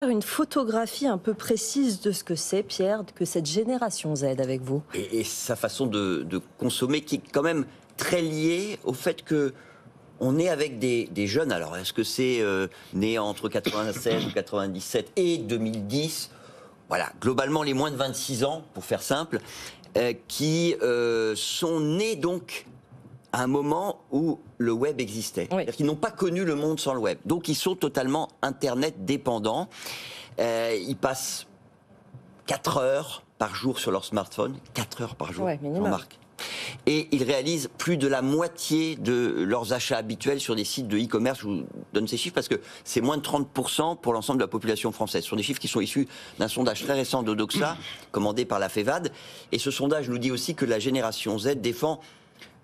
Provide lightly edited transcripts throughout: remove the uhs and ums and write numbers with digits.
Une photographie un peu précise de ce que c'est, Pierre, que cette génération Z avec vous. Et sa façon de consommer qui est quand même très liée au fait que on est avec des jeunes. Alors, est-ce que c'est né entre 96 ou 97 et 2010? Voilà, globalement les moins de 26 ans, pour faire simple, qui sont nés donc à un moment où le web existait. Oui. C'est-à-dire qu'ils n'ont pas connu le monde sans le web. Donc ils sont totalement Internet dépendants. Ils passent 4 heures par jour sur leur smartphone. 4 heures par jour, Ouais, minimum. Jean-Marc. Et ils réalisent plus de la moitié de leurs achats habituels sur des sites de e-commerce. Je vous donne ces chiffres parce que c'est moins de 30% pour l'ensemble de la population française. Ce sont des chiffres qui sont issus d'un sondage très récent d'Odoxa, commandé par la FEVAD. Et ce sondage nous dit aussi que la génération Z défend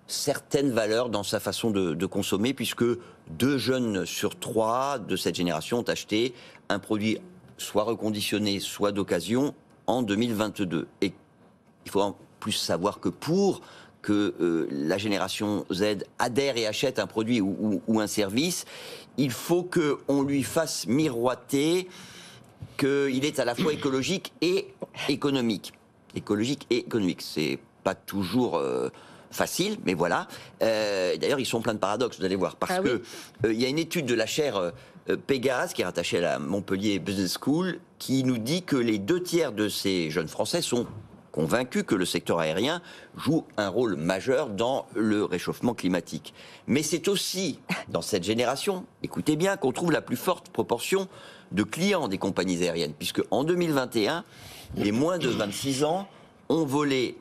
certaines valeurs dans sa façon de consommer, puisque 2 jeunes sur 3 de cette génération ont acheté un produit soit reconditionné, soit d'occasion en 2022. Et il faut en plus savoir que pour que la génération Z adhère et achète un produit ou un service, il faut qu'on lui fasse miroiter qu'il est à la fois écologique et économique. Écologique et économique, c'est pas toujours facile, mais voilà. D'ailleurs, ils sont pleins de paradoxes, vous allez voir, parce que il y a une étude de la chaire Pégase, qui est rattachée à la Montpellier Business School, qui nous dit que les 2 tiers de ces jeunes Français sont convaincus que le secteur aérien joue un rôle majeur dans le réchauffement climatique. Mais c'est aussi dans cette génération, écoutez bien, qu'on trouve la plus forte proportion de clients des compagnies aériennes, puisque en 2021, les moins de 26 ans ont volé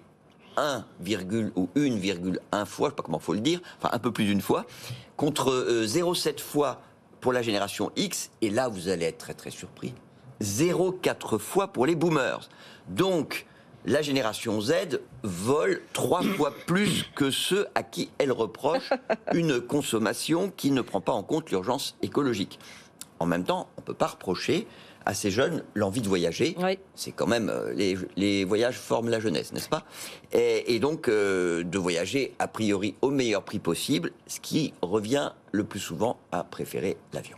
1, ou 1,1 fois, je ne sais pas comment il faut le dire, enfin un peu plus d'une fois, contre 0,7 fois pour la génération X, et là vous allez être très très surpris, 0,4 fois pour les boomers. Donc la génération Z vole 3 fois plus que ceux à qui elle reproche une consommation qui ne prend pas en compte l'urgence écologique. En même temps, on ne peut pas reprocher à ces jeunes l'envie de voyager. Oui. C'est quand même, les voyages forment la jeunesse, n'est-ce pas? Et donc, de voyager a priori au meilleur prix possible, ce qui revient le plus souvent à préférer l'avion.